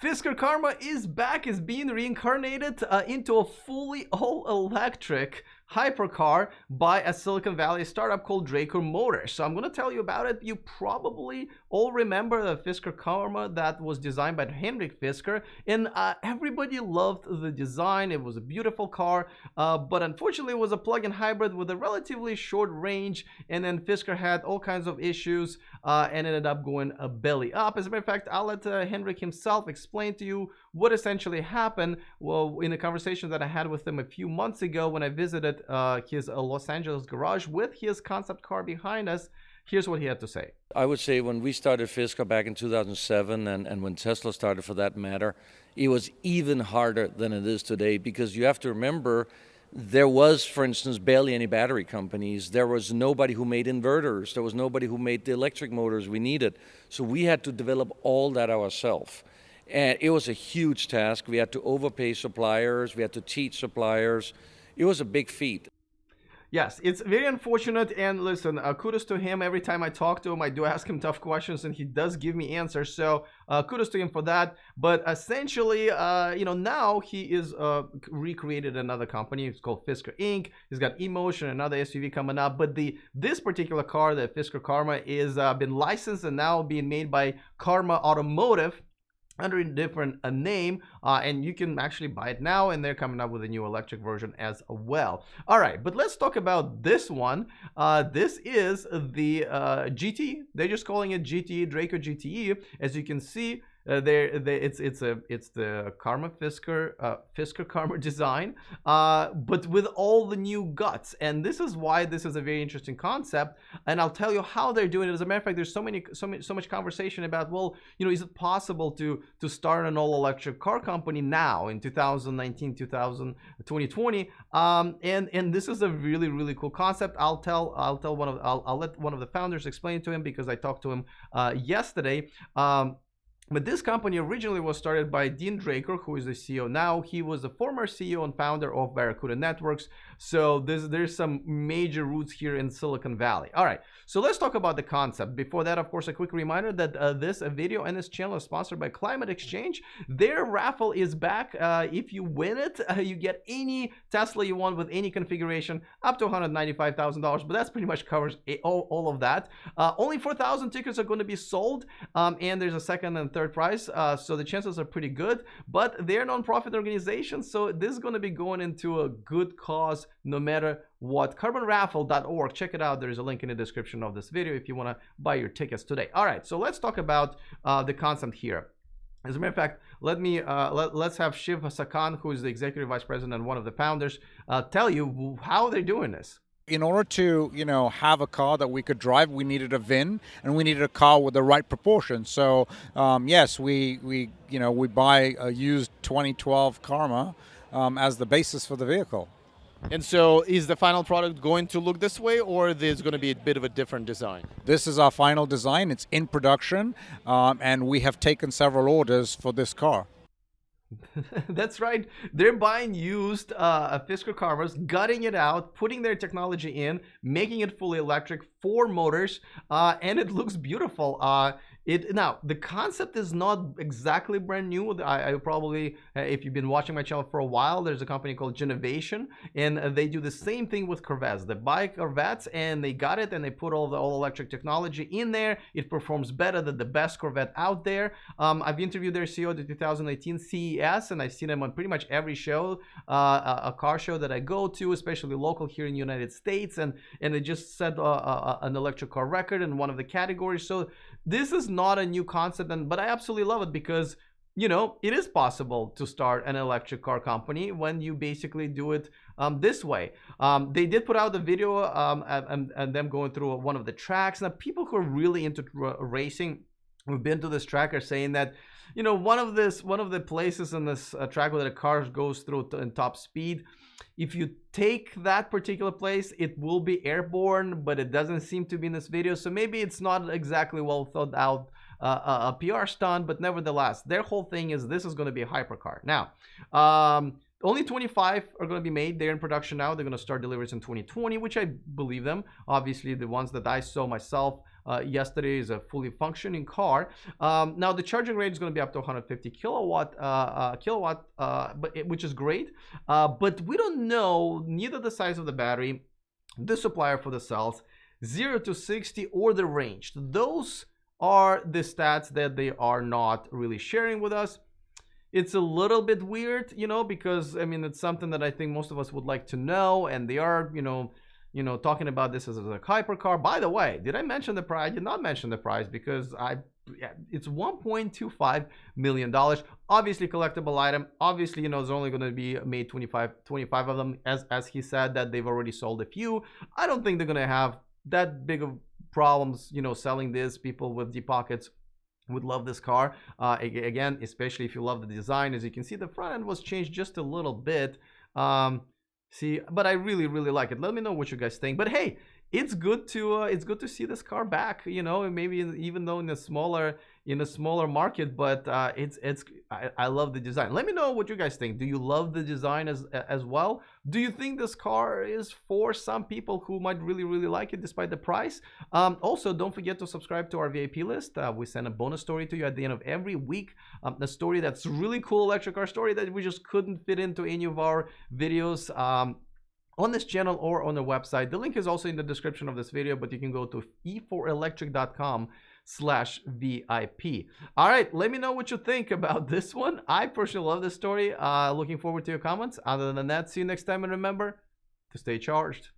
Fisker Karma is back, is being reincarnated into a fully all-electric hypercar by a Silicon Valley startup called Drako Motors. So I'm going to tell you about it. You probably all remember the Fisker Karma that was designed by Henrik Fisker, and everybody loved the design. It was a beautiful car, but unfortunately it was a plug-in hybrid with a relatively short range, and then Fisker had all kinds of issues and ended up going belly up. As a matter of fact, I'll let Henrik himself explain to you what essentially happened. Well, in a conversation that I had with him a few months ago when I visited his Los Angeles garage with his concept car behind us, here's what he had to say. I would say when we started Fisker back in 2007 and when Tesla started for that matter, it was even harder than it is today, because you have to remember there was, for instance, barely any battery companies. There was nobody who made inverters. There was nobody who made the electric motors we needed. So we had to develop all that ourselves. And it was a huge task. We had to overpay suppliers. We had to teach suppliers. It was a big feat. Yes, it's very unfortunate, and listen, kudos to him. Every time I talk to him, I do ask him tough questions, and he does give me answers, so kudos to him for that. But essentially, now he is recreated another company. It's called Fisker Inc. He's got Emotion, another SUV coming up, but this particular car, the Fisker Karma, is been licensed and now being made by Karma Automotive under a different name, and you can actually buy it now, and they're coming up with a new electric version as well. All right, but let's talk about this one. This is the GT. They're just calling it GT, Drako GT. As you can see, it's the Karma Fisker Karma design, but with all the new guts. And this is why this is a very interesting concept, and I'll tell you how they're doing it. As a matter of fact, there's so much conversation about, well, is it possible to start an all-electric car company now in 2019, 2020? And this is a really cool concept. I'll let one of the founders explain to him, because I talked to him yesterday. But this company originally was started by Dean Draker, who is the CEO now. He was the former CEO and founder of Barracuda Networks. So there's some major roots here in Silicon Valley. All right, so let's talk about the concept. Before that, of course, a quick reminder that this video and this channel is sponsored by Climate Exchange. Their raffle is back. If you win it, you get any Tesla you want with any configuration up to $195,000, but that's pretty much covers all of that. Only 4,000 tickets are going to be sold, and there's a second and third prize, so the chances are pretty good, but they're a non-profit organization, so this is going to be going into a good cause no matter what. Carbonraffle.org, check it out. There's a link in the description of this video if you want to buy your tickets today. All right, so let's talk about the concept here. As a matter of fact, let's have Shiv Sakan, who is the executive vice president and one of the founders, tell you how they're doing this. In order to, have a car that we could drive, we needed a VIN, and we needed a car with the right proportions. So, yes, we buy a used 2012 Karma as the basis for the vehicle. And so, is the final product going to look this way, or there's going to be a bit of a different design? This is our final design. It's in production, and we have taken several orders for this car. That's right. They're buying used Fisker Karmas, gutting it out, putting their technology in, making it fully electric, 4 motors, and it looks beautiful. Now, the concept is not exactly brand new. I probably, if you've been watching my channel for a while, there's a company called Genovation, and they do the same thing with Corvettes. They buy Corvettes, and they got it, and they put all the all-electric technology in there. It performs better than the best Corvette out there. I've interviewed their CEO at the 2018 CES, and I've seen him on pretty much every show, a car show that I go to, especially local here in the United States, and they just set an electric car record in one of the categories. So this is not a new concept, but I absolutely love it, because it is possible to start an electric car company when you basically do it this way. They did put out a video and them going through one of the tracks. Now, people who are really into racing, who've been to this track, are saying that one of the places in this track where the car goes through in top speed, if you take that particular place, it will be airborne, but it doesn't seem to be in this video, so maybe it's not exactly well thought out a PR stunt, but nevertheless, their whole thing is this is going to be a hypercar. Now, only 25 are going to be made. They're in production now. They're going to start deliveries in 2020, which I believe them. Obviously, the ones that I saw myself yesterday is a fully functioning car. Now the charging rate is going to be up to 150 kilowatt, which is great. But we don't know neither the size of the battery, the supplier for the cells, 0 to 60, or the range. Those are the stats that they are not really sharing with us. It's a little bit weird, you know, because I mean, it's something that I think most of us would like to know, and they are, you know, talking about this as a hypercar. By the way, did I mention the price? I did not mention the price because it's $1.25 million. Obviously collectible item. Obviously, you know, it's only going to be made 25 of them, as he said that they've already sold a few. I don't think they're going to have that big of problems, you know, selling this. People with deep pockets would love this car. Again, especially if you love the design. As you can see, the front end was changed just a little bit. See, but I really like it. Let me know what you guys think. But hey, it's good to see this car back, you know, maybe even though in a smaller market, but I love the design. Let me know what you guys think. Do you love the design as well? Do you think this car is for some people who might really like it despite the price? Also, don't forget to subscribe to our VIP list. We send a bonus story to you at the end of every week, a story that's really cool electric car story that we just couldn't fit into any of our videos on this channel or on the website. The link is also in the description of this video, but you can go to e4electric.com/VIP. All right, let me know what you think about this one. I personally love this story. Looking forward to your comments. Other than that, see you next time, and remember to stay charged.